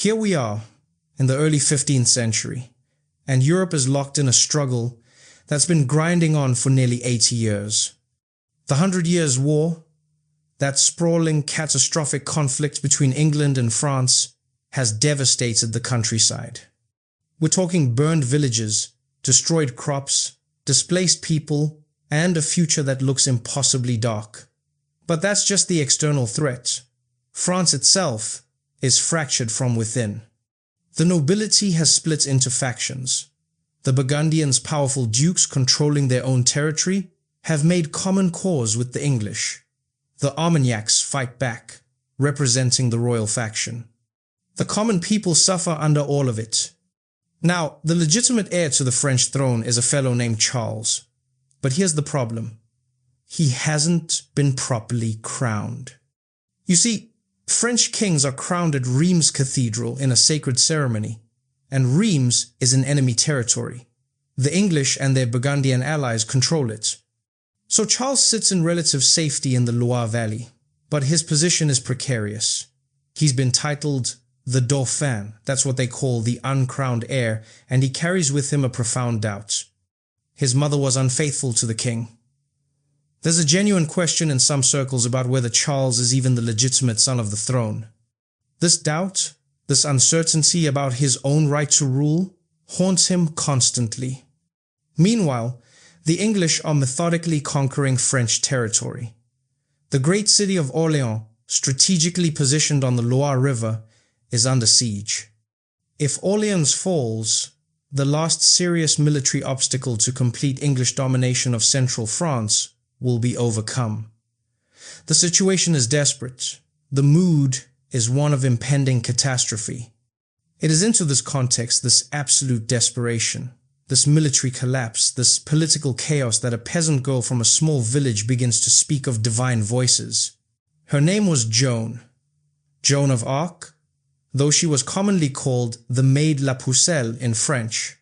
Here we are, in the early 15th century, and Europe is locked in a struggle that's been grinding on for nearly 80 years. The 100 Years' War, that sprawling, catastrophic conflict between England and France, has devastated the countryside. We're talking burned villages, destroyed crops, displaced people, and a future that looks impossibly dark. But that's just the external threat. France itself is fractured from within. The nobility has split into factions. The Burgundians, powerful dukes controlling their own territory, have made common cause with the English. The Armagnacs fight back, representing the royal faction. The common people suffer under all of it. Now, the legitimate heir to the French throne is a fellow named Charles. But here's the problem. He hasn't been properly crowned. You see, French kings are crowned at Reims Cathedral in a sacred ceremony, and Reims is an enemy territory. The English and their Burgundian allies control it. So Charles sits in relative safety in the Loire Valley, but his position is precarious. He's been titled the Dauphin, that's what they call the uncrowned heir, and he carries with him a profound doubt. His mother was unfaithful to the king. There's a genuine question in some circles about whether Charles is even the legitimate son of the throne. This doubt, this uncertainty about his own right to rule, haunts him constantly. Meanwhile, the English are methodically conquering French territory. The great city of Orléans, strategically positioned on the Loire River, is under siege. If Orléans falls, the last serious military obstacle to complete English domination of central France will be overcome. The situation is desperate. The mood is one of impending catastrophe. It is into this context, this absolute desperation, this military collapse, this political chaos, that a peasant girl from a small village begins to speak of divine voices. Her name was Joan, Joan of Arc, though she was commonly called the Maid La Pucelle in French.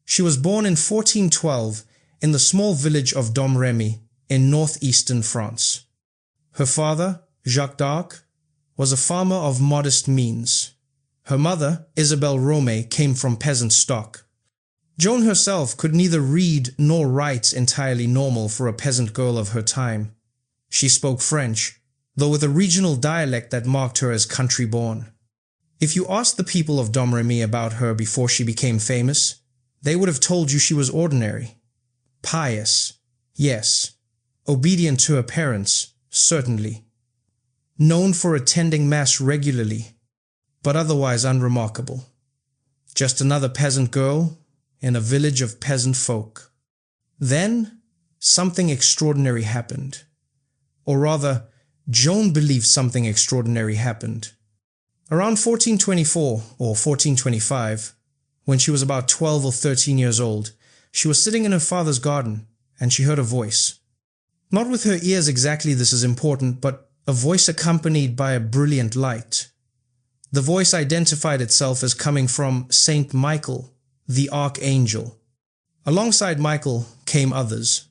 She was born in 1412 in the small village of Domremy in northeastern France. Her father, Jacques d'Arc, was a farmer of modest means. Her mother, Isabelle Romay, came from peasant stock. Joan herself could neither read nor write entirely normal for a peasant girl of her time. She spoke French, though with a regional dialect that marked her as country-born. If you asked the people of Domremy about her before she became famous, they would have told you she was ordinary. Pious, yes. Obedient to her parents, certainly. Known for attending Mass regularly, but otherwise unremarkable. Just another peasant girl in a village of peasant folk. Then, something extraordinary happened. Or rather, Joan believed something extraordinary happened. Around 1424 or 1425, when she was about 12 or 13 years old, she was sitting in her father's garden and she heard a voice. Not with her ears exactly, this is important, but a voice accompanied by a brilliant light. The voice identified itself as coming from Saint Michael, the Archangel. Alongside Michael came others,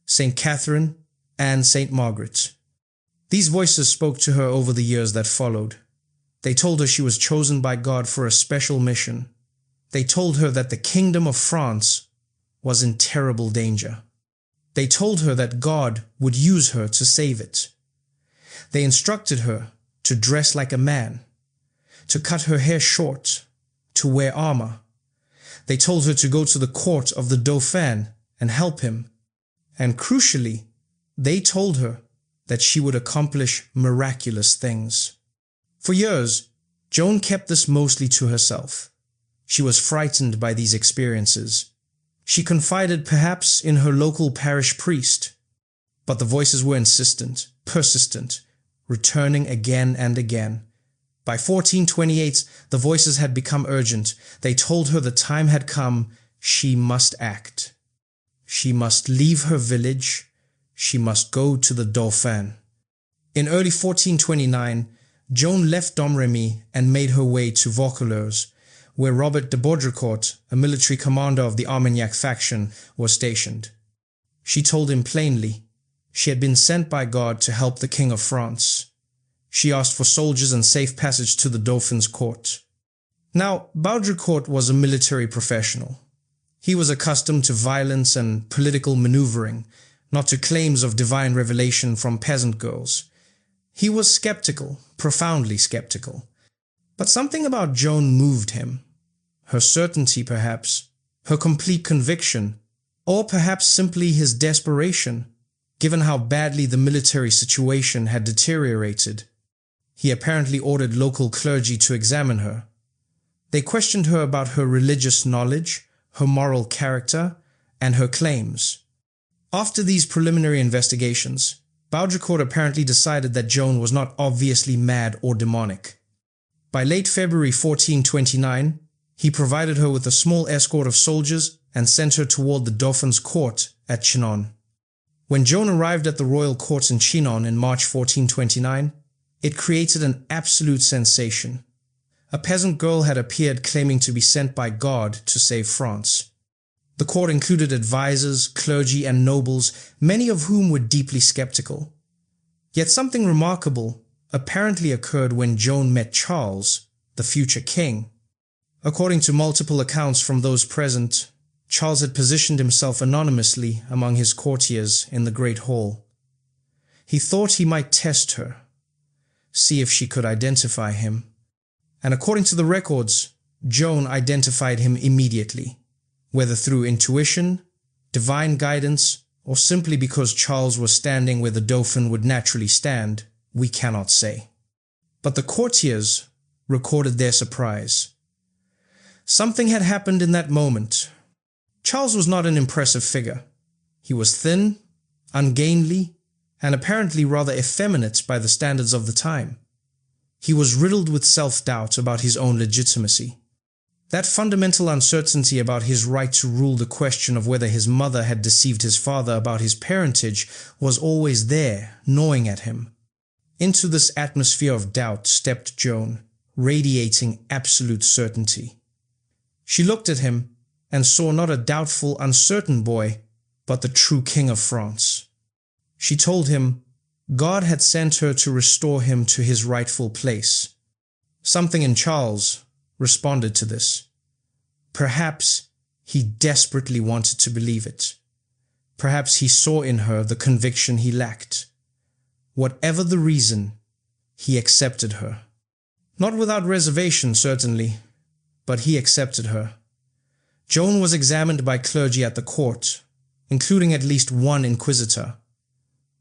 Saint Catherine and Saint Margaret. These voices spoke to her over the years that followed. They told her she was chosen by God for a special mission. They told her that the kingdom of France was in terrible danger. They told her that God would use her to save it. They instructed her to dress like a man, to cut her hair short, to wear armor. They told her to go to the court of the Dauphin and help him. And crucially, they told her that she would accomplish miraculous things. For years, Joan kept this mostly to herself. She was frightened by these experiences. She confided perhaps in her local parish priest. But the voices were insistent, persistent, returning again and again. By 1428, the voices had become urgent. They told her the time had come. She must act. She must leave her village. She must go to the Dauphin. In early 1429, Joan left Domremy and made her way to Vaucouleurs, where Robert de Baudricourt, a military commander of the Armagnac faction, was stationed. She told him plainly she had been sent by God to help the King of France. She asked for soldiers and safe passage to the Dauphin's court. Now, Baudricourt was a military professional. He was accustomed to violence and political maneuvering, not to claims of divine revelation from peasant girls. He was skeptical, profoundly skeptical. But something about Joan moved him. Her certainty, perhaps, her complete conviction, or perhaps simply his desperation, given how badly the military situation had deteriorated. He apparently ordered local clergy to examine her. They questioned her about her religious knowledge, her moral character, and her claims. After these preliminary investigations, Baudricourt apparently decided that Joan was not obviously mad or demonic. By late February 1429, he provided her with a small escort of soldiers and sent her toward the Dauphin's court at Chinon. When Joan arrived at the royal court in Chinon in March 1429, it created an absolute sensation. A peasant girl had appeared claiming to be sent by God to save France. The court included advisors, clergy, and nobles, many of whom were deeply skeptical. Yet something remarkable apparently occurred when Joan met Charles, the future king. According to multiple accounts from those present, Charles had positioned himself anonymously among his courtiers in the Great Hall. He thought he might test her, see if she could identify him. And according to the records, Joan identified him immediately, whether through intuition, divine guidance, or simply because Charles was standing where the Dauphin would naturally stand, we cannot say. But the courtiers recorded their surprise. Something had happened in that moment. Charles was not an impressive figure. He was thin, ungainly, and apparently rather effeminate by the standards of the time. He was riddled with self-doubt about his own legitimacy. That fundamental uncertainty about his right to rule the question of whether his mother had deceived his father about his parentage was always there, gnawing at him. Into this atmosphere of doubt stepped Joan, radiating absolute certainty. She looked at him and saw not a doubtful, uncertain boy, but the true king of France. She told him God had sent her to restore him to his rightful place. Something in Charles responded to this. Perhaps he desperately wanted to believe it. Perhaps he saw in her the conviction he lacked. Whatever the reason, he accepted her. Not without reservation, certainly, but he accepted her. Joan was examined by clergy at the court, including at least one inquisitor.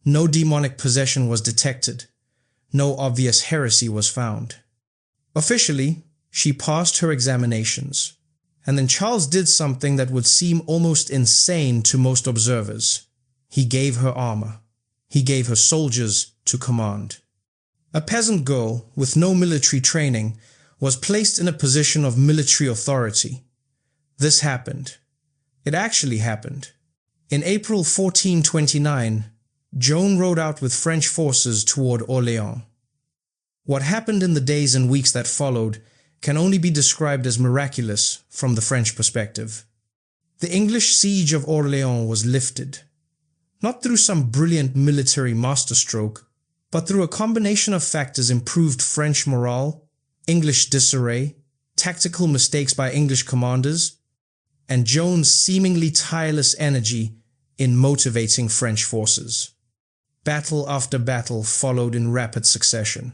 No demonic possession was detected. No obvious heresy was found. Officially, she passed her examinations, and then Charles did something that would seem almost insane to most observers. He gave her armor. He gave her soldiers to command. A peasant girl with no military training was placed in a position of military authority. This happened. It actually happened. In April 1429, Joan rode out with French forces toward Orléans. What happened in the days and weeks that followed can only be described as miraculous from the French perspective. The English siege of Orléans was lifted, not through some brilliant military masterstroke, but through a combination of factors: improved French morale, English disarray, tactical mistakes by English commanders, and Joan's seemingly tireless energy in motivating French forces. Battle after battle followed in rapid succession.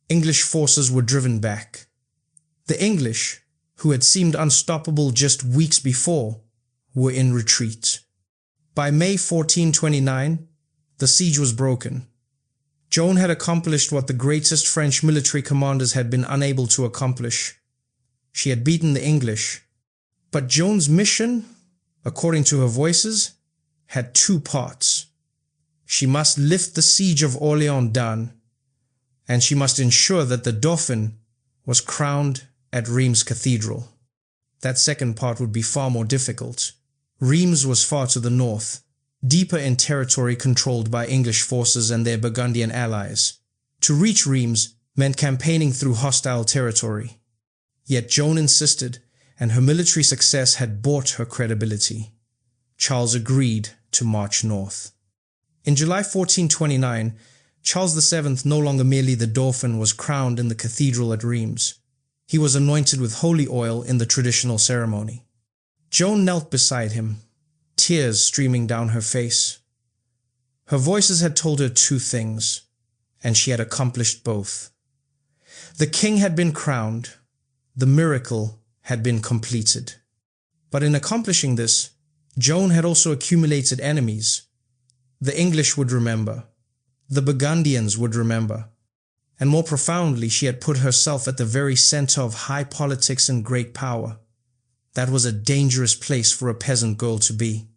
English forces were driven back. The English, who had seemed unstoppable just weeks before, were in retreat. By May 1429, the siege was broken. Joan had accomplished what the greatest French military commanders had been unable to accomplish. She had beaten the English. But Joan's mission, according to her voices, had two parts. She must lift the siege of Orléans done, and she must ensure that the Dauphin was crowned at Reims Cathedral. That second part would be far more difficult. Reims was far to the north, deeper in territory controlled by English forces and their Burgundian allies. To reach Reims meant campaigning through hostile territory. Yet Joan insisted, and her military success had bought her credibility. Charles agreed to march north. In July 1429, Charles VII, no longer merely the Dauphin, was crowned in the cathedral at Reims. He was anointed with holy oil in the traditional ceremony. Joan knelt beside him, tears streaming down her face. Her voices had told her two things, and she had accomplished both. The king had been crowned, the miracle had been completed. But in accomplishing this, Joan had also accumulated enemies. The English would remember. The Burgundians would remember. And more profoundly, she had put herself at the very center of high politics and great power. That was a dangerous place for a peasant girl to be.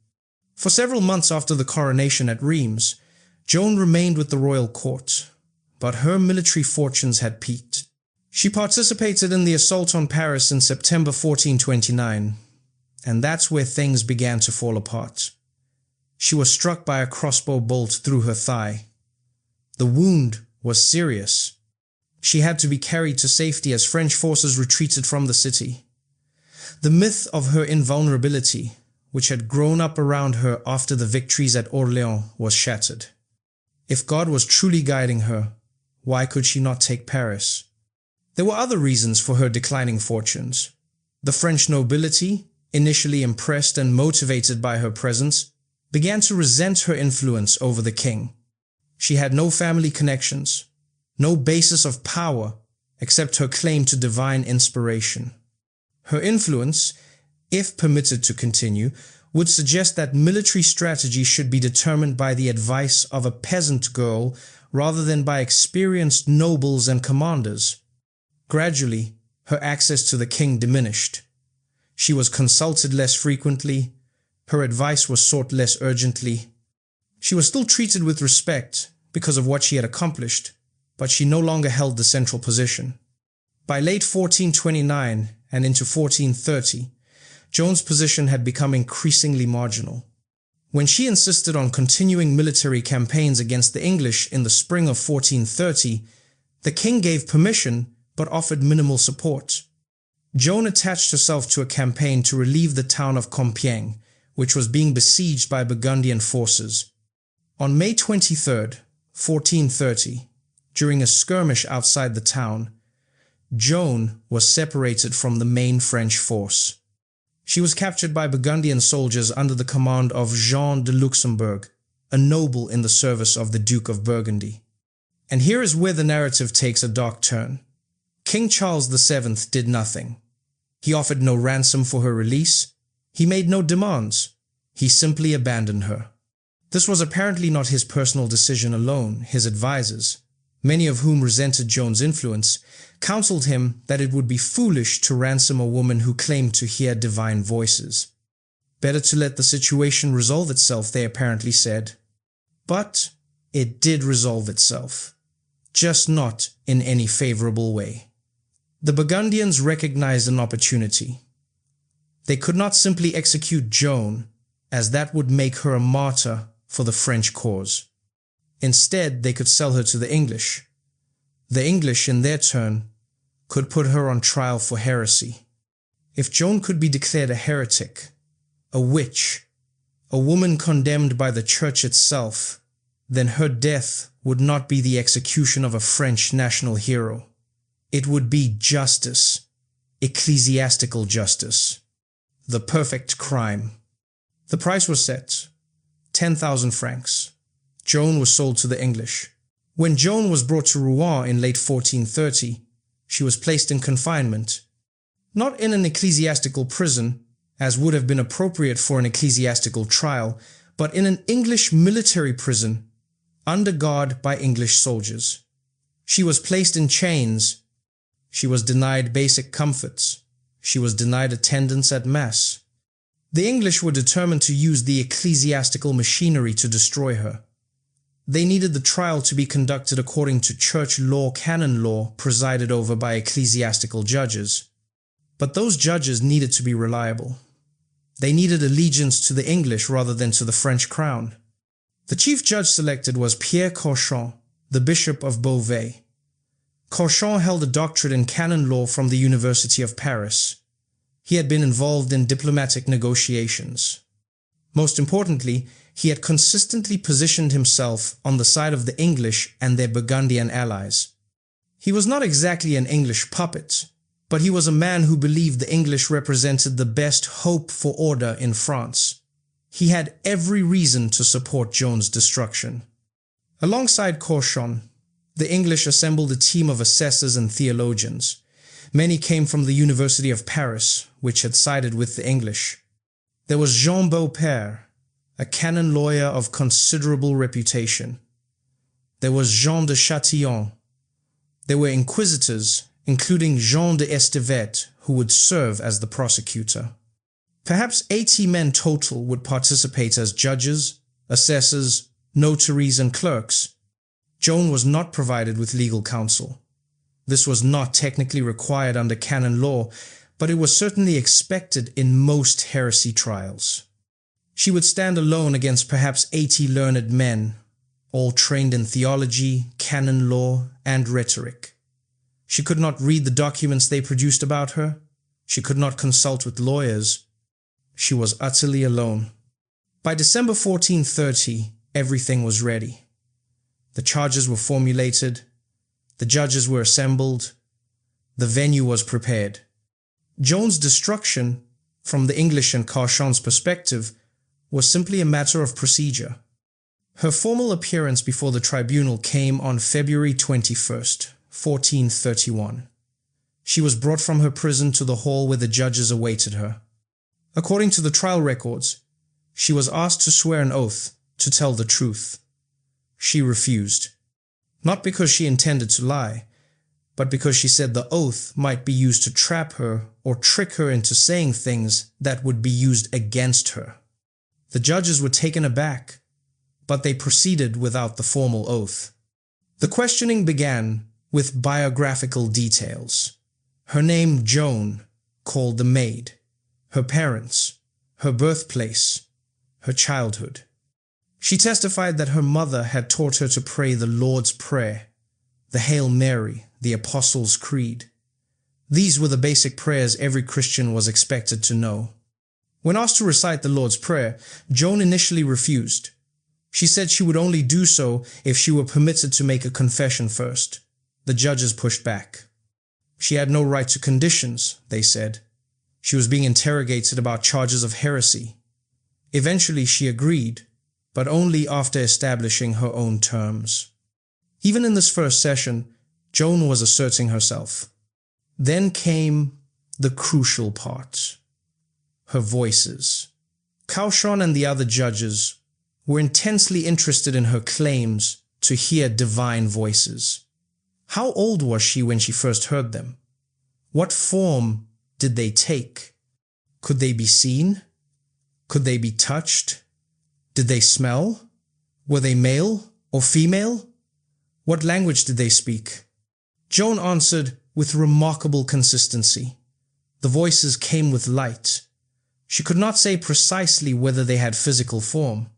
For several months after the coronation at Reims, Joan remained with the royal court, but her military fortunes had peaked. She participated in the assault on Paris in September 1429, and that's where things began to fall apart. She was struck by a crossbow bolt through her thigh. The wound was serious. She had to be carried to safety as French forces retreated from the city. The myth of her invulnerability, which had grown up around her after the victories at Orléans, was shattered. If God was truly guiding her, why could she not take Paris? There were other reasons for her declining fortunes. The French nobility, initially impressed and motivated by her presence, began to resent her influence over the king. She had no family connections, no basis of power except her claim to divine inspiration. Her influence, if permitted to continue, would suggest that military strategy should be determined by the advice of a peasant girl rather than by experienced nobles and commanders. Gradually, her access to the king diminished. She was consulted less frequently, her advice was sought less urgently. She was still treated with respect because of what she had accomplished, but she no longer held the central position. By late 1429 and into 1430, Joan's position had become increasingly marginal. When she insisted on continuing military campaigns against the English in the spring of 1430, the king gave permission but offered minimal support. Joan attached herself to a campaign to relieve the town of Compiègne, which was being besieged by Burgundian forces. On May 23, 1430, during a skirmish outside the town, Joan was separated from the main French force. She was captured by Burgundian soldiers under the command of Jean de Luxembourg, a noble in the service of the Duke of Burgundy. And here is where the narrative takes a dark turn. King Charles VII did nothing. He offered no ransom for her release. He made no demands. He simply abandoned her. This was apparently not his personal decision alone. His advisors, many of whom resented Joan's influence, counseled him that it would be foolish to ransom a woman who claimed to hear divine voices. Better to let the situation resolve itself, they apparently said. But it did resolve itself, just not in any favorable way. The Burgundians recognized an opportunity. They could not simply execute Joan, as that would make her a martyr for the French cause. Instead, they could sell her to the English. The English, in their turn, could put her on trial for heresy. If Joan could be declared a heretic, a witch, a woman condemned by the church itself, then her death would not be the execution of a French national hero. It would be justice, ecclesiastical justice, the perfect crime. The price was set, 10,000 francs. Joan was sold to the English. When Joan was brought to Rouen in late 1430, she was placed in confinement, not in an ecclesiastical prison, as would have been appropriate for an ecclesiastical trial, but in an English military prison, under guard by English soldiers. She was placed in chains. She was denied basic comforts. She was denied attendance at Mass. The English were determined to use the ecclesiastical machinery to destroy her. They needed the trial to be conducted according to church law, canon law, presided over by ecclesiastical judges. But those judges needed to be reliable. They needed allegiance to the English rather than to the French crown. The chief judge selected was Pierre Cauchon, the Bishop of Beauvais. Cauchon held a doctorate in canon law from the University of Paris. He had been involved in diplomatic negotiations. Most importantly, he had consistently positioned himself on the side of the English and their Burgundian allies. He was not exactly an English puppet, but he was a man who believed the English represented the best hope for order in France. He had every reason to support Joan's destruction. Alongside Cauchon, the English assembled a team of assessors and theologians. Many came from the University of Paris, which had sided with the English. There was Jean Beaupère, a canon lawyer of considerable reputation. There was Jean de Châtillon. There were inquisitors, including Jean de Estevet, who would serve as the prosecutor. Perhaps 80 men total would participate as judges, assessors, notaries, and clerks. Joan was not provided with legal counsel. This was not technically required under canon law, but it was certainly expected in most heresy trials. She would stand alone against perhaps 80 learned men, all trained in theology, canon law, and rhetoric. She could not read the documents they produced about her. She could not consult with lawyers. She was utterly alone. By December 1430, everything was ready. The charges were formulated. The judges were assembled. The venue was prepared. Joan's destruction, from the English and Cauchon's perspective, was simply a matter of procedure. Her formal appearance before the tribunal came on February 21st, 1431. She was brought from her prison to the hall where the judges awaited her. According to the trial records, she was asked to swear an oath to tell the truth. She refused, not because she intended to lie, but because she said the oath might be used to trap her or trick her into saying things that would be used against her. The judges were taken aback, but they proceeded without the formal oath. The questioning began with biographical details. Her name Joan, called the maid, her parents, her birthplace, her childhood. She testified that her mother had taught her to pray the Lord's Prayer, the Hail Mary, the Apostles' Creed. These were the basic prayers every Christian was expected to know. When asked to recite the Lord's Prayer, Joan initially refused. She said she would only do so if she were permitted to make a confession first. The judges pushed back. She had no right to conditions, they said. She was being interrogated about charges of heresy. Eventually she agreed, but only after establishing her own terms. Even in this first session, Joan was asserting herself. Then came the crucial part. Her voices. Cauchon and the other judges were intensely interested in her claims to hear divine voices. How old was she when she first heard them? What form did they take? Could they be seen? Could they be touched? Did they smell? Were they male or female? What language did they speak? Joan answered with remarkable consistency. The voices came with light. She could not say precisely whether they had physical form.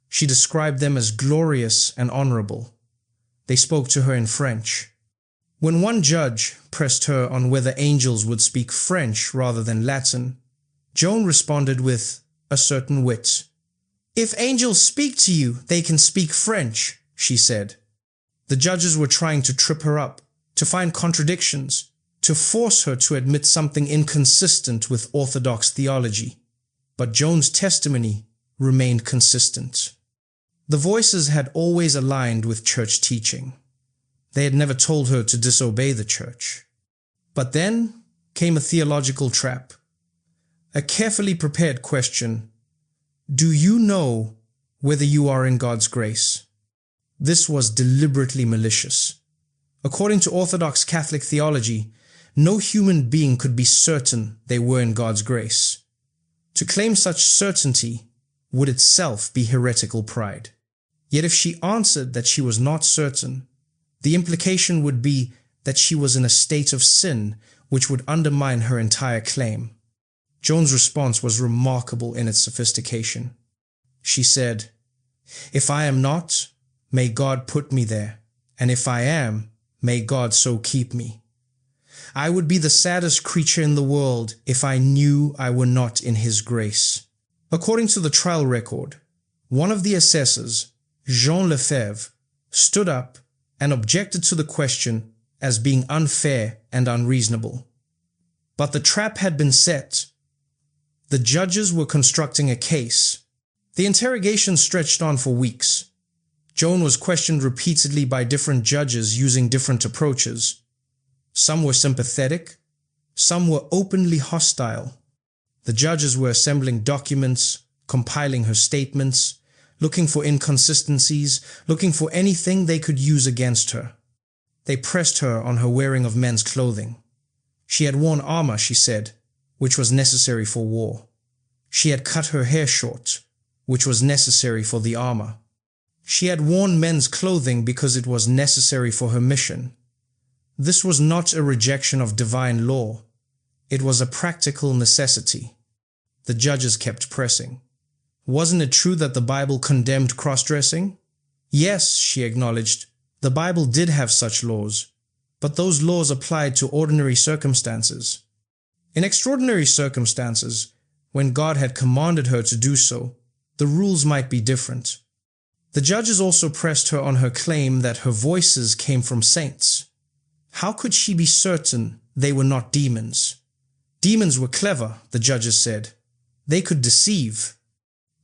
She described them as glorious and honorable. They spoke to her in French. When one judge pressed her on whether angels would speak French rather than Latin, Joan responded with a certain wit. "If angels speak to you, they can speak French," she said. The judges were trying to trip her up, to find contradictions, to force her to admit something inconsistent with orthodox theology. But Joan's testimony remained consistent. The voices had always aligned with church teaching. They had never told her to disobey the church. But then came a theological trap. A carefully prepared question. Do you know whether you are in God's grace? This was deliberately malicious. According to Orthodox Catholic theology, no human being could be certain they were in God's grace. To claim such certainty would itself be heretical pride. Yet if she answered that she was not certain, the implication would be that she was in a state of sin which would undermine her entire claim. Joan's response was remarkable in its sophistication. She said, "If I am not, may God put me there, and if I am, may God so keep me. I would be the saddest creature in the world if I knew I were not in His grace." According to the trial record, one of the assessors, Jean Lefebvre, stood up and objected to the question as being unfair and unreasonable. But the trap had been set. The judges were constructing a case. The interrogation stretched on for weeks. Joan was questioned repeatedly by different judges using different approaches. Some were sympathetic, some were openly hostile. The judges were assembling documents, compiling her statements, looking for inconsistencies, looking for anything they could use against her. They pressed her on her wearing of men's clothing. She had worn armor, she said, which was necessary for war. She had cut her hair short, which was necessary for the armor. She had worn men's clothing because it was necessary for her mission. This was not a rejection of divine law. It was a practical necessity. The judges kept pressing. Wasn't it true that the Bible condemned cross-dressing? Yes, she acknowledged, the Bible did have such laws, but those laws applied to ordinary circumstances. In extraordinary circumstances, when God had commanded her to do so, the rules might be different. The judges also pressed her on her claim that her voices came from saints. How could she be certain they were not demons? Demons were clever, the judges said. They could deceive.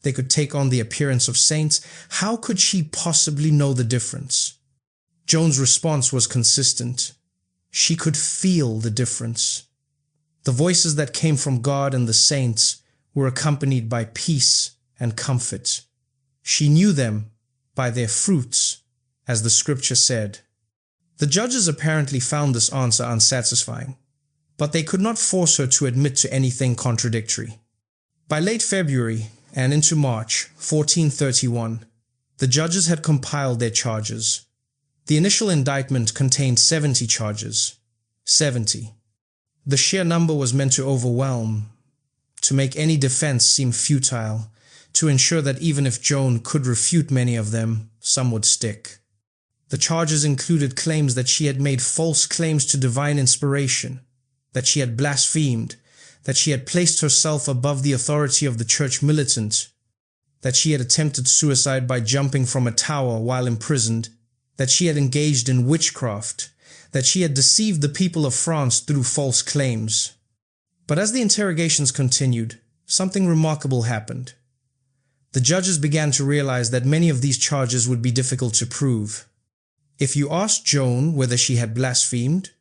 They could take on the appearance of saints. How could she possibly know the difference? Joan's response was consistent. She could feel the difference. The voices that came from God and the saints were accompanied by peace and comfort. She knew them by their fruits, as the scripture said. The judges apparently found this answer unsatisfying, but they could not force her to admit to anything contradictory. By late February and into March 1431, the judges had compiled their charges. The initial indictment contained 70 charges. 70. The sheer number was meant to overwhelm, to make any defense seem futile, to ensure that even if Joan could refute many of them, some would stick. The charges included claims that she had made false claims to divine inspiration, that she had blasphemed, that she had placed herself above the authority of the church militant, that she had attempted suicide by jumping from a tower while imprisoned, that she had engaged in witchcraft, that she had deceived the people of France through false claims. But as the interrogations continued, something remarkable happened. The judges began to realize that many of these charges would be difficult to prove. If you asked Joan whether she had blasphemed,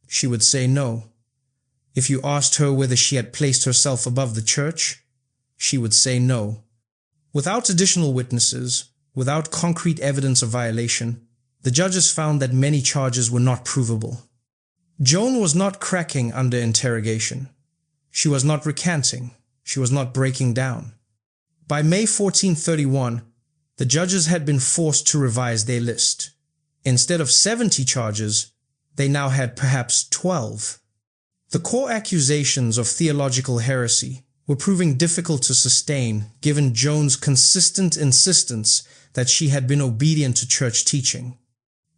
she would say no. If you asked her whether she had placed herself above the church, she would say no. Without additional witnesses, without concrete evidence of violation, the judges found that many charges were not provable. Joan was not cracking under interrogation. She was not recanting. She was not breaking down. By May 1431, the judges had been forced to revise their list. Instead of 70 charges, they now had perhaps 12. The core accusations of theological heresy were proving difficult to sustain given Joan's consistent insistence that she had been obedient to church teaching.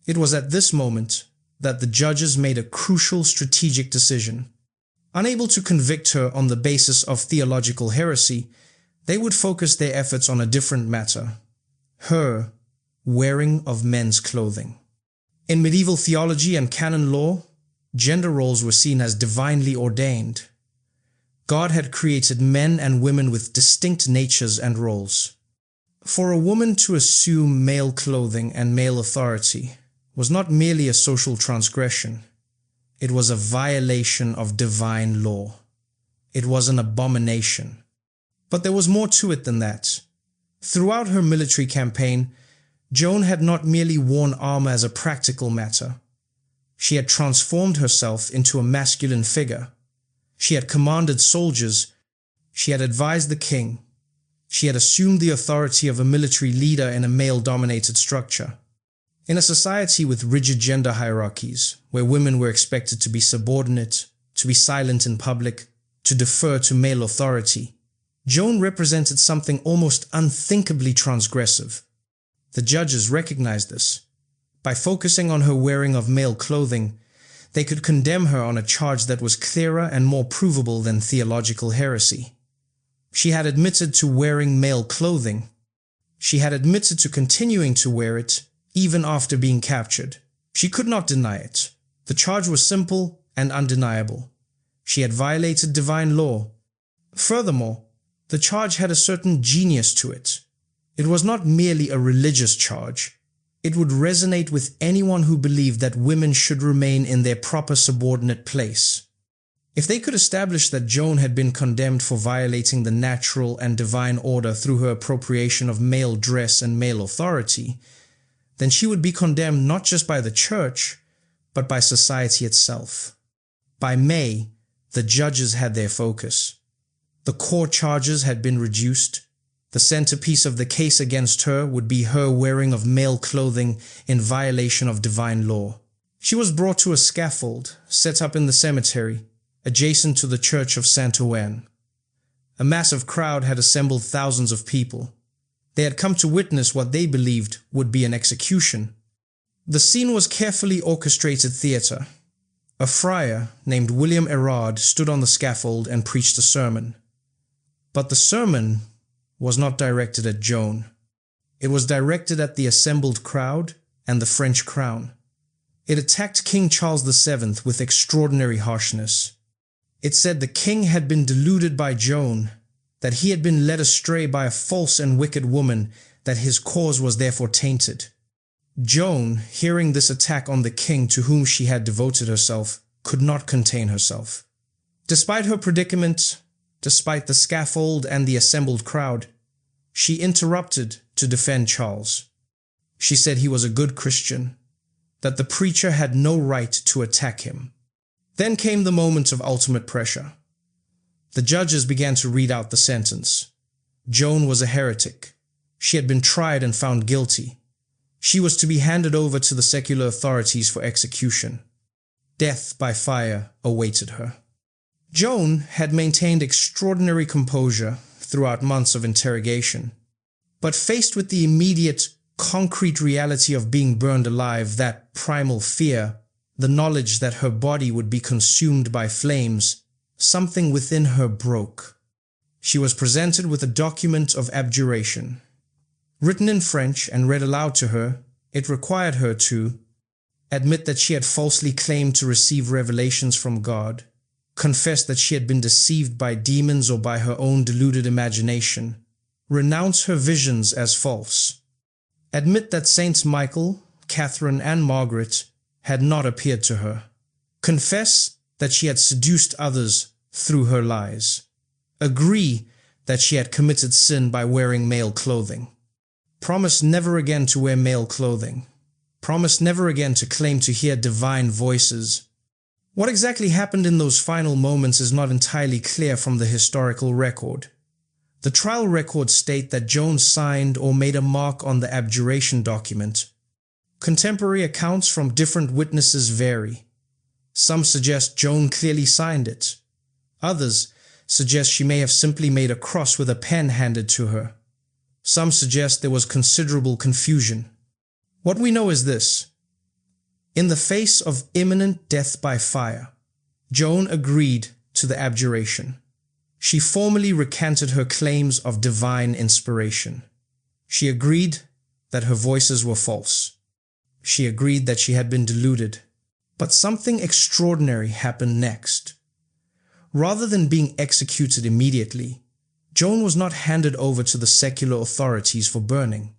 It was at this moment that the judges made a crucial strategic decision. Unable to convict her on the basis of theological heresy, they would focus their efforts on a different matter: her wearing of men's clothing. In medieval theology and canon law, gender roles were seen as divinely ordained. God had created men and women with distinct natures and roles. For a woman to assume male clothing and male authority was not merely a social transgression. It was a violation of divine law. It was an abomination. But there was more to it than that. Throughout her military campaign, Joan had not merely worn armor as a practical matter. She had transformed herself into a masculine figure. She had commanded soldiers. She had advised the king. She had assumed the authority of a military leader in a male-dominated structure. In a society with rigid gender hierarchies, where women were expected to be subordinate, to be silent in public, to defer to male authority, Joan represented something almost unthinkably transgressive. The judges recognized this. By focusing on her wearing of male clothing, they could condemn her on a charge that was clearer and more provable than theological heresy. She had admitted to wearing male clothing. She had admitted to continuing to wear it even after being captured. She could not deny it. The charge was simple and undeniable. She had violated divine law. Furthermore, the charge had a certain genius to it. It was not merely a religious charge. It would resonate with anyone who believed that women should remain in their proper subordinate place. If they could establish that Joan had been condemned for violating the natural and divine order through her appropriation of male dress and male authority, then she would be condemned not just by the church, but by society itself. By May, the judges had their focus. The core charges had been reduced. The centerpiece of the case against her would be her wearing of male clothing in violation of divine law. She was brought to a scaffold set up in the cemetery, adjacent to the church of Saint Ouen. A massive crowd had assembled, thousands of people. They had come to witness what they believed would be an execution. The scene was carefully orchestrated theater. A friar named William Erard stood on the scaffold and preached a sermon. But the sermon was not directed at Joan. It was directed at the assembled crowd and the French crown. It attacked King Charles VII with extraordinary harshness. It said the king had been deluded by Joan, that he had been led astray by a false and wicked woman, that his cause was therefore tainted. Joan, hearing this attack on the king to whom she had devoted herself, could not contain herself. Despite her predicament, despite the scaffold and the assembled crowd, she interrupted to defend Charles. She said he was a good Christian, that the preacher had no right to attack him. Then came the moment of ultimate pressure. The judges began to read out the sentence. Joan was a heretic. She had been tried and found guilty. She was to be handed over to the secular authorities for execution. Death by fire awaited her. Joan had maintained extraordinary composure throughout months of interrogation, but faced with the immediate, concrete reality of being burned alive, that primal fear, the knowledge that her body would be consumed by flames, something within her broke. She was presented with a document of abjuration. Written in French and read aloud to her, it required her to admit that she had falsely claimed to receive revelations from God, confess that she had been deceived by demons or by her own deluded imagination, renounce her visions as false, admit that Saints Michael, Catherine, and Margaret had not appeared to her, confess that she had seduced others through her lies, agree that she had committed sin by wearing male clothing, promise never again to wear male clothing, promise never again to claim to hear divine voices. What exactly happened in those final moments is not entirely clear from the historical record. The trial records state that Joan signed or made a mark on the abjuration document. Contemporary accounts from different witnesses vary. Some suggest Joan clearly signed it. Others suggest she may have simply made a cross with a pen handed to her. Some suggest there was considerable confusion. What we know is this. In the face of imminent death by fire, Joan agreed to the abjuration. She formally recanted her claims of divine inspiration. She agreed that her voices were false. She agreed that she had been deluded. But something extraordinary happened next. Rather than being executed immediately, Joan was not handed over to the secular authorities for burning.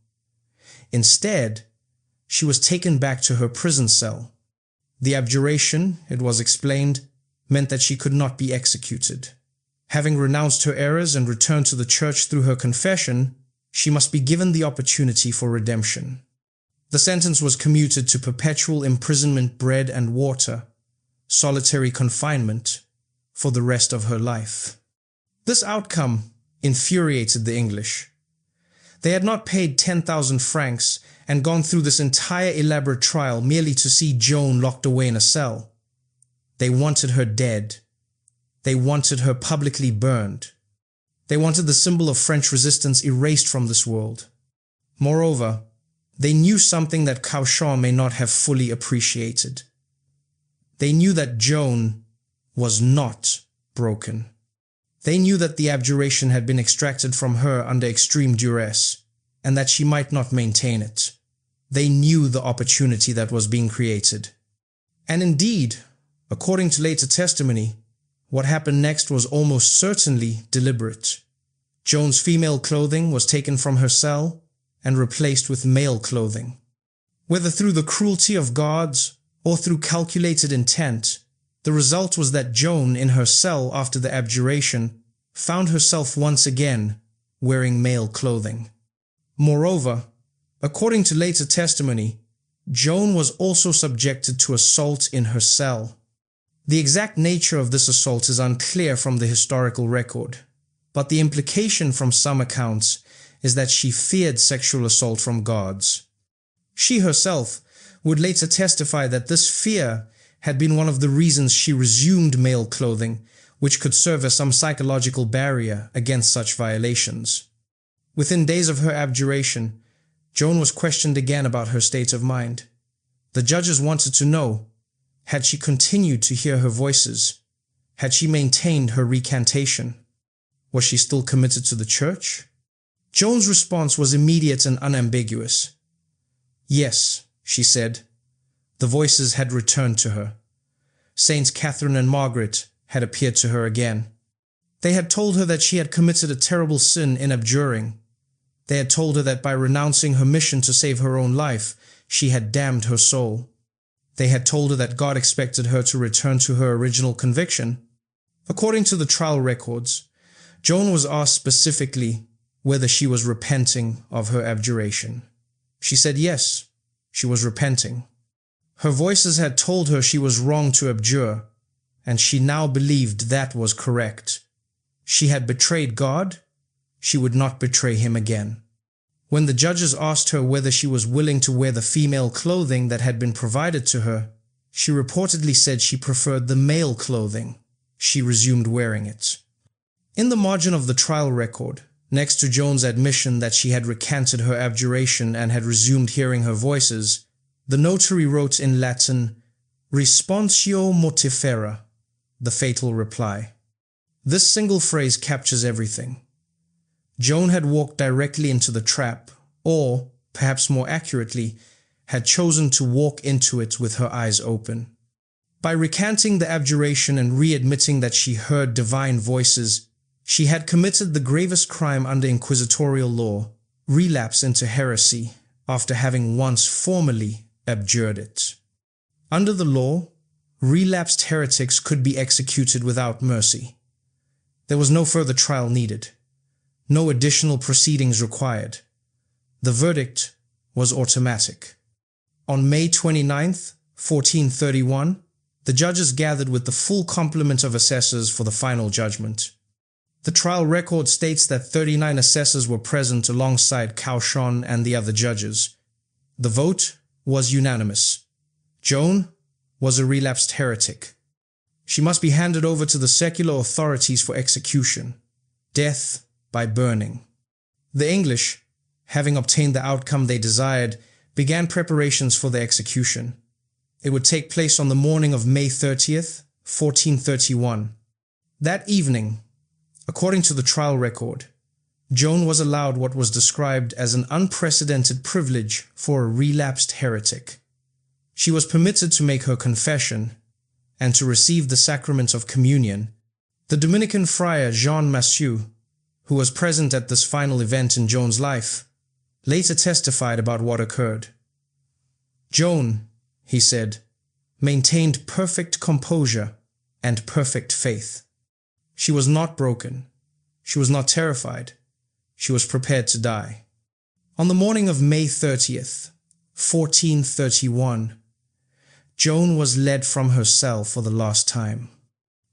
Instead, she was taken back to her prison cell. The abjuration, it was explained, meant that she could not be executed. Having renounced her errors and returned to the church through her confession, she must be given the opportunity for redemption. The sentence was commuted to perpetual imprisonment, bread and water, solitary confinement, for the rest of her life. This outcome infuriated the English. They had not paid 10,000 francs and gone through this entire elaborate trial merely to see Joan locked away in a cell. They wanted her dead. They wanted her publicly burned. They wanted the symbol of French resistance erased from this world. Moreover, they knew something that Cauchon may not have fully appreciated. They knew that Joan was not broken. They knew that the abjuration had been extracted from her under extreme duress, and that she might not maintain it. They knew the opportunity that was being created. And indeed, according to later testimony, What happened next was almost certainly deliberate. Joan's female clothing was taken from her cell and replaced with male clothing. Whether through the cruelty of guards or through calculated intent, the result was that Joan, in her cell after the abjuration, found herself once again wearing male clothing. Moreover, according to later testimony, Joan was also subjected to assault in her cell. The exact nature of this assault is unclear from the historical record, but the implication from some accounts is that she feared sexual assault from guards. She herself would later testify that this fear had been one of the reasons she resumed male clothing, which could serve as some psychological barrier against such violations. Within days of her abjuration, Joan was questioned again about her state of mind. The judges wanted to know, had she continued to hear her voices? Had she maintained her recantation? Was she still committed to the church? Joan's response was immediate and unambiguous. Yes, she said. The voices had returned to her. Saints Catherine and Margaret had appeared to her again. They had told her that she had committed a terrible sin in abjuring. They had told her that by renouncing her mission to save her own life, she had damned her soul. They had told her that God expected her to return to her original conviction. According to the trial records, Joan was asked specifically whether she was repenting of her abjuration. She said yes, she was repenting. Her voices had told her she was wrong to abjure, and she now believed that was correct. She had betrayed God, she would not betray him again. When the judges asked her whether she was willing to wear the female clothing that had been provided to her, she reportedly said she preferred the male clothing. She resumed wearing it. In the margin of the trial record, next to Joan's admission that she had recanted her abjuration and had resumed hearing her voices, the notary wrote in Latin, "Responsio mortifera," the fatal reply. This single phrase captures everything. Joan had walked directly into the trap, or, perhaps more accurately, had chosen to walk into it with her eyes open. By recanting the abjuration and readmitting that she heard divine voices, she had committed the gravest crime under inquisitorial law, relapse into heresy, after having once formally abjured it. Under the law, relapsed heretics could be executed without mercy. There was no further trial needed. No additional proceedings required. The verdict was automatic. On May 29th, 1431, the judges gathered with the full complement of assessors for the final judgment. The trial record states that 39 assessors were present alongside Cauchon and the other judges. The vote was unanimous. Joan was a relapsed heretic. She must be handed over to the secular authorities for execution, death by burning. The English, having obtained the outcome they desired, began preparations for the execution. It would take place on the morning of May 30th, 1431. That evening, according to the trial record, Joan was allowed what was described as an unprecedented privilege for a relapsed heretic. She was permitted to make her confession and to receive the sacrament of communion. The Dominican friar Jean Massieu, who was present at this final event in Joan's life, later testified about what occurred. Joan, he said, maintained perfect composure and perfect faith. She was not broken. She was not terrified. She was prepared to die. On the morning of May 30th, 1431, Joan was led from her cell for the last time.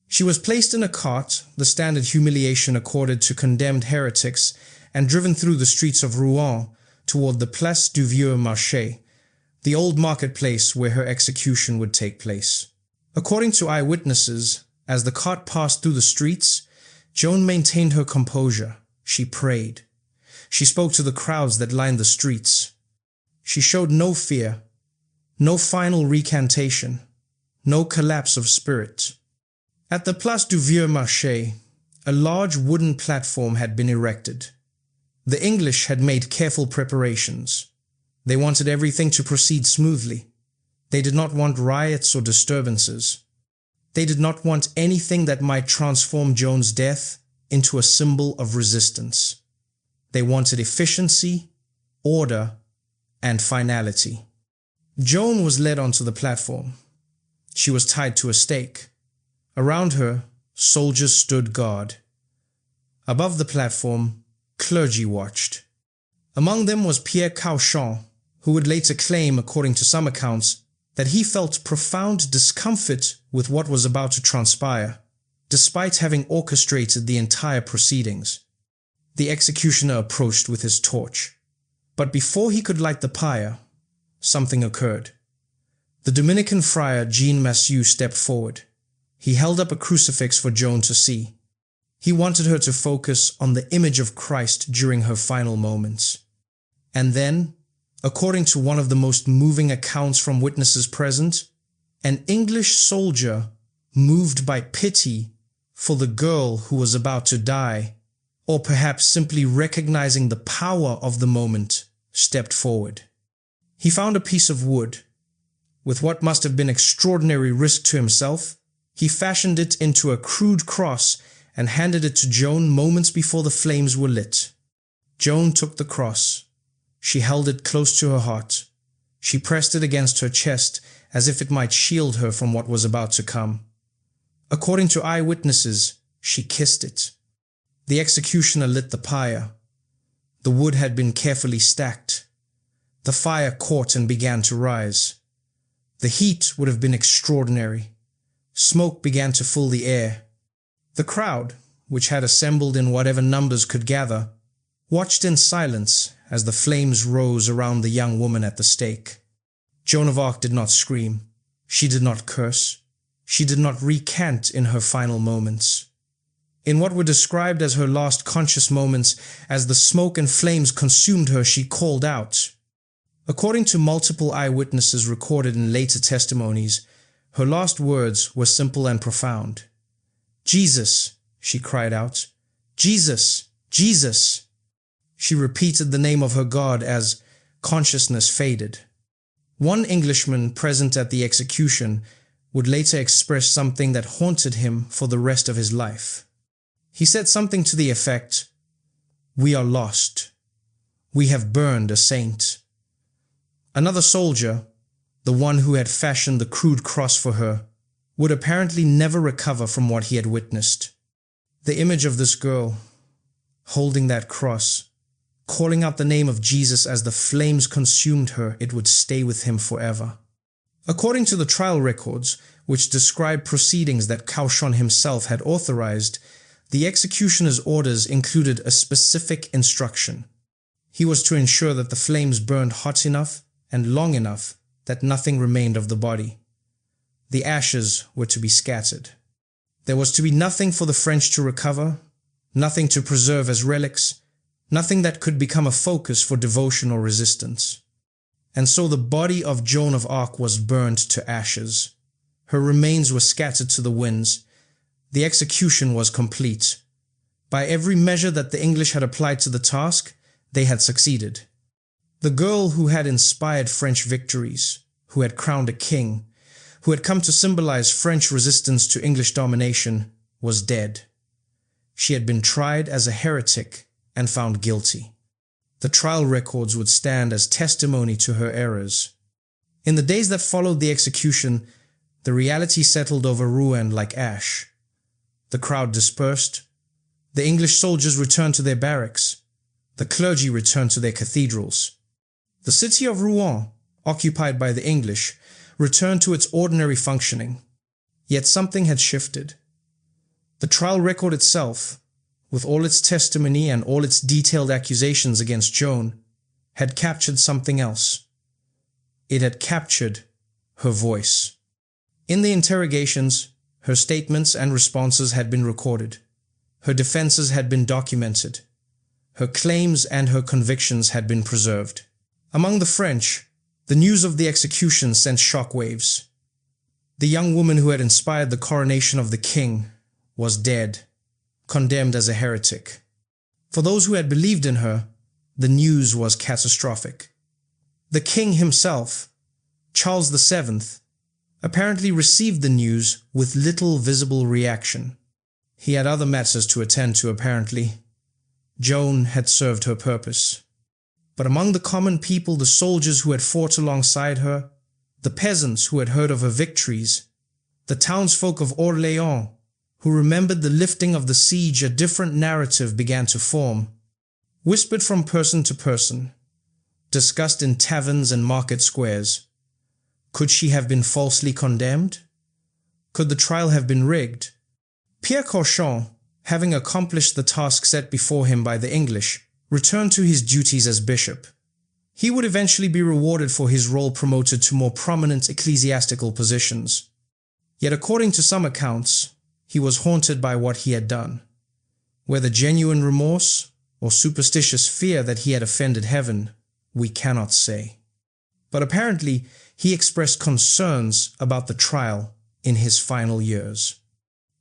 She was placed in a cart, the standard humiliation accorded to condemned heretics, and driven through the streets of Rouen toward the Place du Vieux Marché, the old marketplace where her execution would take place. According to eyewitnesses, as the cart passed through the streets, Joan maintained her composure. She prayed. She spoke to the crowds that lined the streets. She showed no fear, no final recantation, no collapse of spirit. At the Place du Vieux Marché, a large wooden platform had been erected. The English had made careful preparations. They wanted everything to proceed smoothly. They did not want riots or disturbances. They did not want anything that might transform Joan's death into a symbol of resistance. They wanted efficiency, order, and finality. Joan was led onto the platform. She was tied to a stake. Around her, soldiers stood guard. Above the platform, clergy watched. Among them was Pierre Cauchon, who would later claim, according to some accounts, that he felt profound discomfort with what was about to transpire, despite having orchestrated the entire proceedings. The executioner approached with his torch. But before he could light the pyre, something occurred. The Dominican friar Jean Massieu stepped forward. He held up a crucifix for Joan to see. He wanted her to focus on the image of Christ during her final moments. And then, according to one of the most moving accounts from witnesses present, an English soldier, moved by pity for the girl who was about to die, or perhaps simply recognizing the power of the moment, stepped forward. He found a piece of wood. With what must have been extraordinary risk to himself, he fashioned it into a crude cross and handed it to Joan moments before the flames were lit. Joan took the cross. She held it close to her heart. She pressed it against her chest as if it might shield her from what was about to come. According to eyewitnesses, she kissed it. The executioner lit the pyre. The wood had been carefully stacked. The fire caught and began to rise. The heat would have been extraordinary. Smoke began to fill the air. The crowd, which had assembled in whatever numbers could gather, watched in silence as the flames rose around the young woman at the stake. Joan of Arc did not scream. She did not curse. She did not recant in her final moments. In what were described as her last conscious moments, as the smoke and flames consumed her, she called out. According to multiple eyewitnesses recorded in later testimonies, her last words were simple and profound. "Jesus," she cried out. "Jesus! Jesus!" She repeated the name of her God as consciousness faded. One Englishman present at the execution would later express something that haunted him for the rest of his life. He said something to the effect, "We are lost. We have burned a saint." Another soldier, the one who had fashioned the crude cross for her, would apparently never recover from what he had witnessed. The image of this girl, holding that cross, calling out the name of Jesus as the flames consumed her, it would stay with him forever. According to the trial records, which describe proceedings that Cauchon himself had authorized, the executioner's orders included a specific instruction. He was to ensure that the flames burned hot enough and long enough that nothing remained of the body. The ashes were to be scattered. There was to be nothing for the French to recover, nothing to preserve as relics, nothing that could become a focus for devotion or resistance. And so the body of Joan of Arc was burned to ashes. Her remains were scattered to the winds. The execution was complete. By every measure that the English had applied to the task, they had succeeded. The girl who had inspired French victories, who had crowned a king, who had come to symbolize French resistance to English domination, was dead. She had been tried as a heretic and found guilty. The trial records would stand as testimony to her errors. In the days that followed the execution, the reality settled over Rouen like ash. The crowd dispersed. The English soldiers returned to their barracks. The clergy returned to their cathedrals. The city of Rouen, occupied by the English, returned to its ordinary functioning. Yet something had shifted. The trial record itself, with all its testimony and all its detailed accusations against Joan, had captured something else. It had captured her voice. In the interrogations, her statements and responses had been recorded. Her defenses had been documented. Her claims and her convictions had been preserved. Among the French, the news of the execution sent shockwaves. The young woman who had inspired the coronation of the king was dead, condemned as a heretic. For those who had believed in her, the news was catastrophic. The king himself, Charles VII, apparently received the news with little visible reaction. He had other matters to attend to, apparently. Joan had served her purpose. But among the common people, the soldiers who had fought alongside her, the peasants who had heard of her victories, the townsfolk of Orléans who remembered the lifting of the siege, a different narrative began to form. Whispered from person to person, discussed in taverns and market squares. Could she have been falsely condemned? Could the trial have been rigged? Pierre Cauchon, having accomplished the task set before him by the English, returned to his duties as bishop. He would eventually be rewarded for his role, promoted to more prominent ecclesiastical positions. Yet according to some accounts, he was haunted by what he had done. Whether genuine remorse or superstitious fear that he had offended heaven, we cannot say. But apparently, he expressed concerns about the trial in his final years.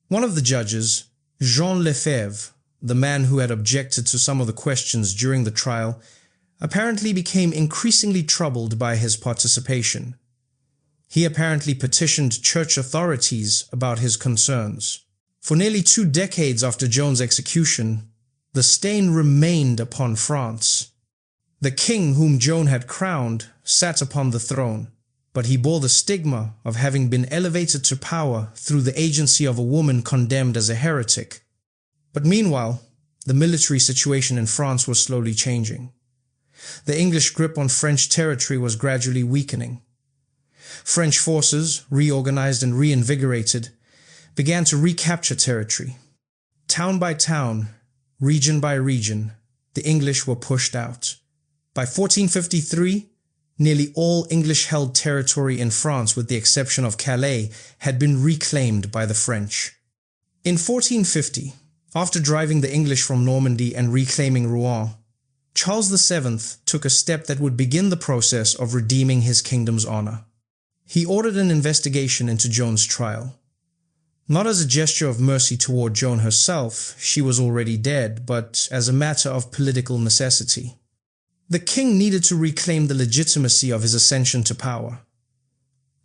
One of the judges, Jean Lefebvre, the man who had objected to some of the questions during the trial, apparently became increasingly troubled by his participation. He apparently petitioned church authorities about his concerns. For nearly 2 decades after Joan's execution, the stain remained upon France. The king whom Joan had crowned sat upon the throne, but he bore the stigma of having been elevated to power through the agency of a woman condemned as a heretic. But meanwhile, the military situation in France was slowly changing. The English grip on French territory was gradually weakening. French forces, reorganized and reinvigorated, began to recapture territory. Town by town, region by region, the English were pushed out. By 1453, nearly all English-held territory in France, with the exception of Calais, had been reclaimed by the French. In 1450, after driving the English from Normandy and reclaiming Rouen, Charles VII took a step that would begin the process of redeeming his kingdom's honor. He ordered an investigation into Joan's trial. Not as a gesture of mercy toward Joan herself, she was already dead, but as a matter of political necessity. The king needed to reclaim the legitimacy of his ascension to power.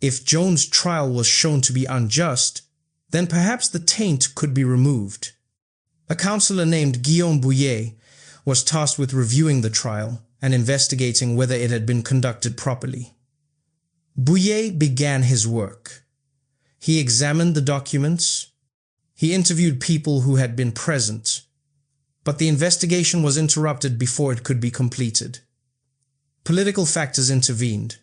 If Joan's trial was shown to be unjust, then perhaps the taint could be removed. A counselor named Guillaume Bouillet was tasked with reviewing the trial and investigating whether it had been conducted properly. Bouillet began his work. He examined the documents. He interviewed people who had been present, but the investigation was interrupted before it could be completed. Political factors intervened.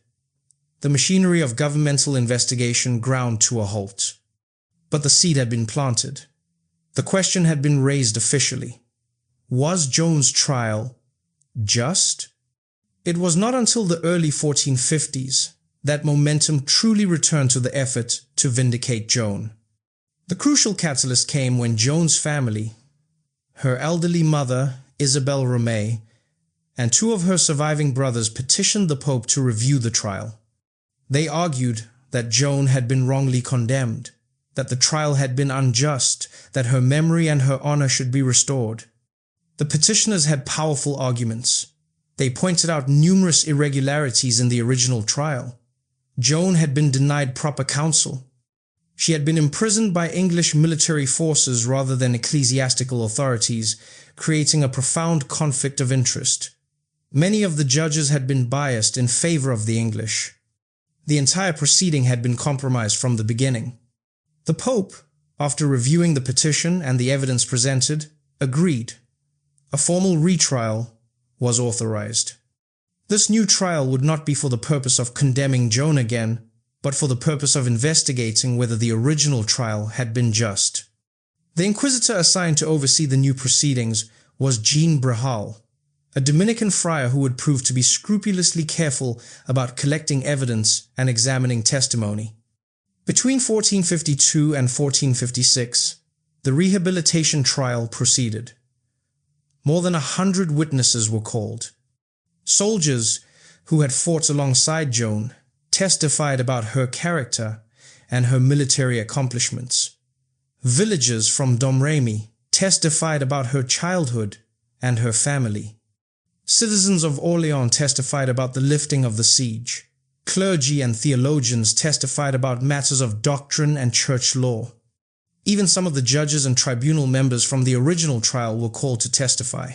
The machinery of governmental investigation ground to a halt. But the seed had been planted. The question had been raised officially. Was Joan's trial just? It was not until the early 1450s that momentum truly returned to the effort to vindicate Joan. The crucial catalyst came when Joan's family, her elderly mother, Isabelle Romay, and 2 of her surviving brothers petitioned the Pope to review the trial. They argued that Joan had been wrongly condemned, that the trial had been unjust, that her memory and her honor should be restored. The petitioners had powerful arguments. They pointed out numerous irregularities in the original trial. Joan had been denied proper counsel. She had been imprisoned by English military forces rather than ecclesiastical authorities, creating a profound conflict of interest. Many of the judges had been biased in favor of the English. The entire proceeding had been compromised from the beginning. The Pope, after reviewing the petition and the evidence presented, agreed. A formal retrial was authorized. This new trial would not be for the purpose of condemning Joan again, but for the purpose of investigating whether the original trial had been just. The inquisitor assigned to oversee the new proceedings was Jean Brehal, a Dominican friar who would prove to be scrupulously careful about collecting evidence and examining testimony. Between 1452 and 1456, the rehabilitation trial proceeded. More than 100 witnesses were called. Soldiers who had fought alongside Joan testified about her character and her military accomplishments. Villagers from Domremy testified about her childhood and her family. Citizens of Orléans testified about the lifting of the siege. Clergy and theologians testified about matters of doctrine and church law. Even some of the judges and tribunal members from the original trial were called to testify.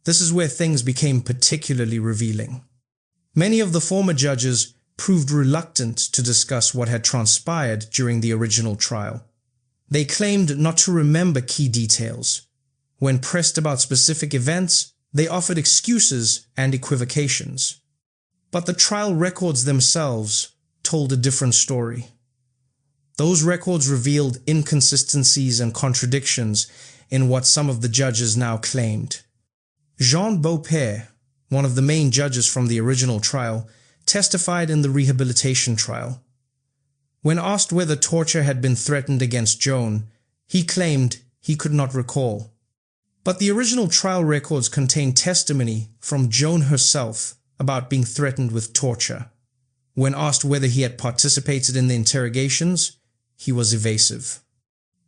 This is where things became particularly revealing. Many of the former judges proved reluctant to discuss what had transpired during the original trial. They claimed not to remember key details. When pressed about specific events, they offered excuses and equivocations. But the trial records themselves told a different story. Those records revealed inconsistencies and contradictions in what some of the judges now claimed. Jean Beaupère, one of the main judges from the original trial, testified in the rehabilitation trial. When asked whether torture had been threatened against Joan, he claimed he could not recall. But the original trial records contain testimony from Joan herself about being threatened with torture. When asked whether he had participated in the interrogations, he was evasive.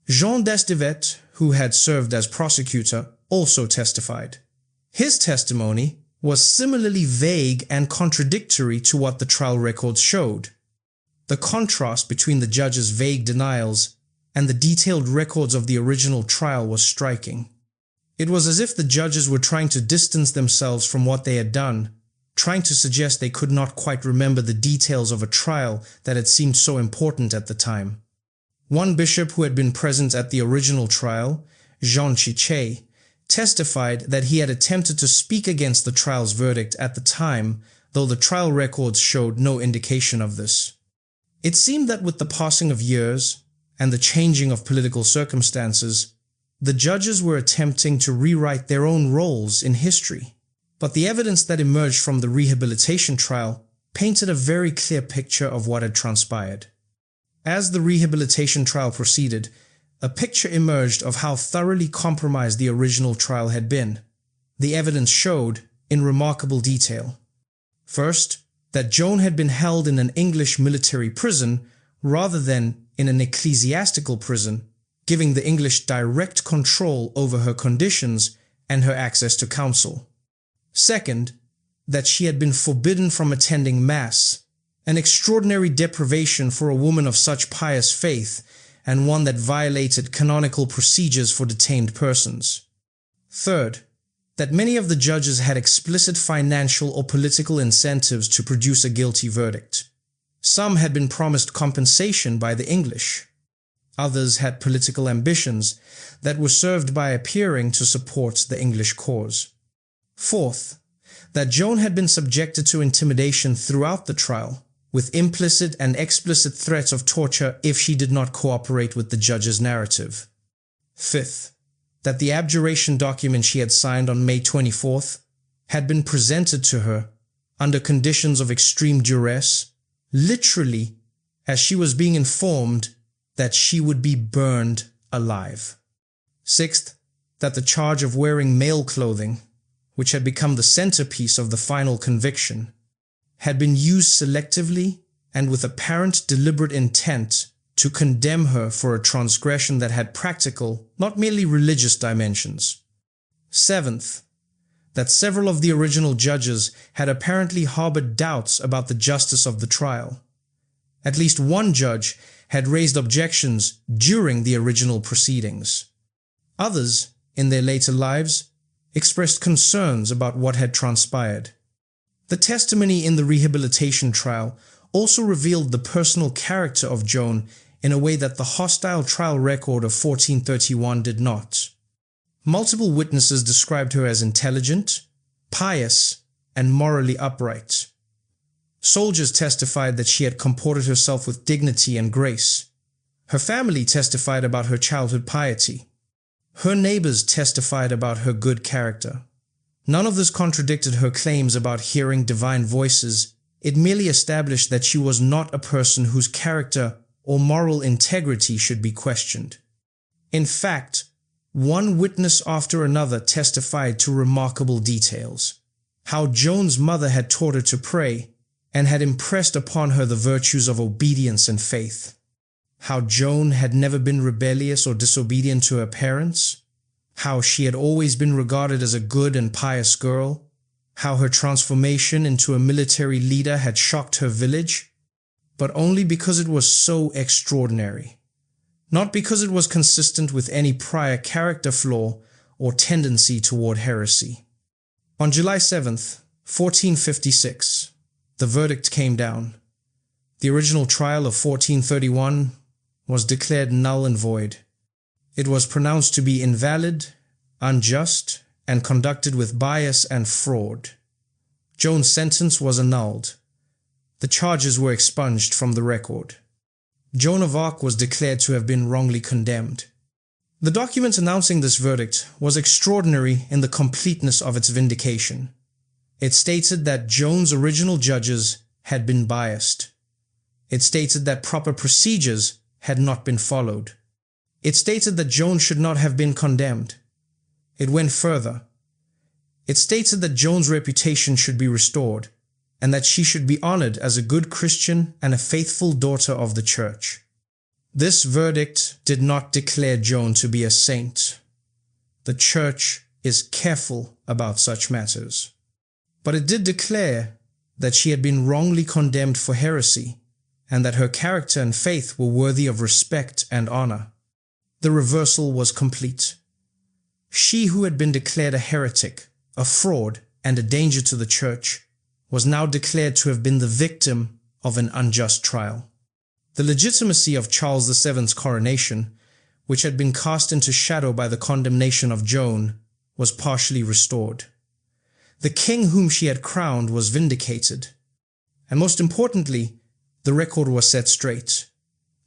Jean d'Estevet, who had served as prosecutor, also testified. His testimony was similarly vague and contradictory to what the trial records showed. The contrast between the judge's vague denials and the detailed records of the original trial was striking. It was as if the judges were trying to distance themselves from what they had done, trying to suggest they could not quite remember the details of a trial that had seemed so important at the time. One bishop who had been present at the original trial, Jean Chichet, testified that he had attempted to speak against the trial's verdict at the time, though the trial records showed no indication of this. It seemed that with the passing of years and the changing of political circumstances, the judges were attempting to rewrite their own roles in history. But the evidence that emerged from the rehabilitation trial painted a very clear picture of what had transpired. As the rehabilitation trial proceeded, a picture emerged of how thoroughly compromised the original trial had been. The evidence showed in remarkable detail. First, that Joan had been held in an English military prison rather than in an ecclesiastical prison, giving the English direct control over her conditions and her access to counsel. Second, that she had been forbidden from attending Mass, an extraordinary deprivation for a woman of such pious faith and one that violated canonical procedures for detained persons. Third, that many of the judges had explicit financial or political incentives to produce a guilty verdict. Some had been promised compensation by the English. Others had political ambitions that were served by appearing to support the English cause. Fourth, that Joan had been subjected to intimidation throughout the trial, with implicit and explicit threats of torture if she did not cooperate with the judge's narrative. Fifth, that the abjuration document she had signed on May 24th had been presented to her under conditions of extreme duress, literally as she was being informed that she would be burned alive. Sixth, that the charge of wearing male clothing, which had become the centerpiece of the final conviction, had been used selectively and with apparent deliberate intent to condemn her for a transgression that had practical, not merely religious dimensions. Seventh, that several of the original judges had apparently harbored doubts about the justice of the trial. At least one judge had raised objections during the original proceedings. Others, in their later lives, expressed concerns about what had transpired. The testimony in the rehabilitation trial also revealed the personal character of Joan in a way that the hostile trial record of 1431 did not. Multiple witnesses described her as intelligent, pious, and morally upright. Soldiers testified that she had comported herself with dignity and grace. Her family testified about her childhood piety. Her neighbors testified about her good character. None of this contradicted her claims about hearing divine voices. It merely established that she was not a person whose character or moral integrity should be questioned. In fact, one witness after another testified to remarkable details. How Joan's mother had taught her to pray and had impressed upon her the virtues of obedience and faith. How Joan had never been rebellious or disobedient to her parents. How she had always been regarded as a good and pious girl. how her transformation into a military leader had shocked her village, but only because it was so extraordinary, not because it was consistent with any prior character flaw or tendency toward heresy. On July 7th, 1456, the verdict came down. The original trial of 1431 was declared null and void. It was pronounced to be invalid, unjust, and conducted with bias and fraud. Joan's sentence was annulled. The charges were expunged from the record. Joan of Arc was declared to have been wrongly condemned. The document announcing this verdict was extraordinary in the completeness of its vindication. It stated that Joan's original judges had been biased. It stated that proper procedures had not been followed. It stated that Joan should not have been condemned. It went further. It stated that Joan's reputation should be restored, and that she should be honored as a good Christian and a faithful daughter of the Church. This verdict did not declare Joan to be a saint. The Church is careful about such matters. But it did declare that she had been wrongly condemned for heresy, and that her character and faith were worthy of respect and honor. The reversal was complete. She who had been declared a heretic, a fraud, and a danger to the Church was now declared to have been the victim of an unjust trial. The legitimacy of Charles VII's coronation, which had been cast into shadow by the condemnation of Joan, was partially restored. The king whom she had crowned was vindicated. And most importantly, the record was set straight.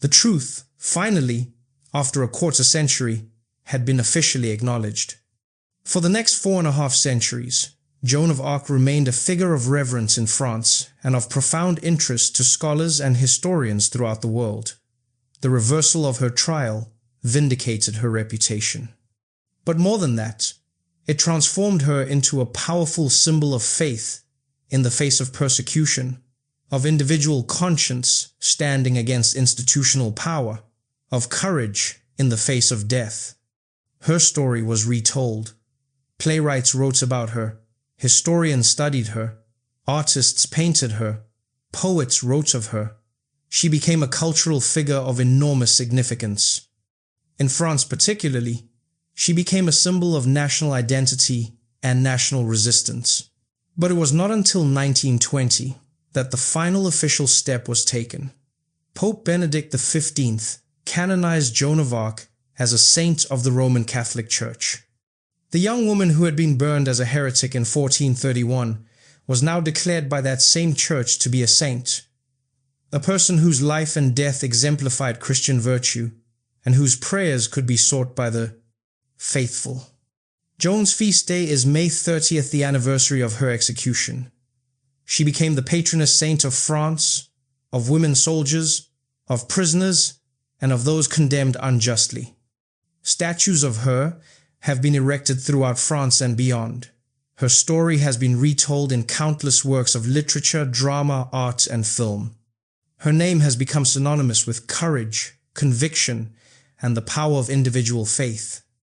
The truth, finally, after a quarter century, had been officially acknowledged. For the next 4.5 centuries, Joan of Arc remained a figure of reverence in France and of profound interest to scholars and historians throughout the world. The reversal of her trial vindicated her reputation. But more than that, it transformed her into a powerful symbol of faith in the face of persecution, of individual conscience standing against institutional power, of courage in the face of death. Her story was retold. Playwrights wrote about her. Historians studied her. Artists painted her. Poets wrote of her. She became a cultural figure of enormous significance. In France particularly, she became a symbol of national identity and national resistance. But it was not until 1920 that the final official step was taken. Pope Benedict XV canonized Joan of Arc as a saint of the Roman Catholic Church. The young woman who had been burned as a heretic in 1431 was now declared by that same church to be a saint, a person whose life and death exemplified Christian virtue and whose prayers could be sought by the faithful. Joan's feast day is May 30th, the anniversary of her execution. She became the patroness saint of France, of women soldiers, of prisoners, and of those condemned unjustly. Statues of her have been erected throughout France and beyond. Her story has been retold in countless works of literature, drama, art, and film. Her name has become synonymous with courage, conviction, and the power of individual faith.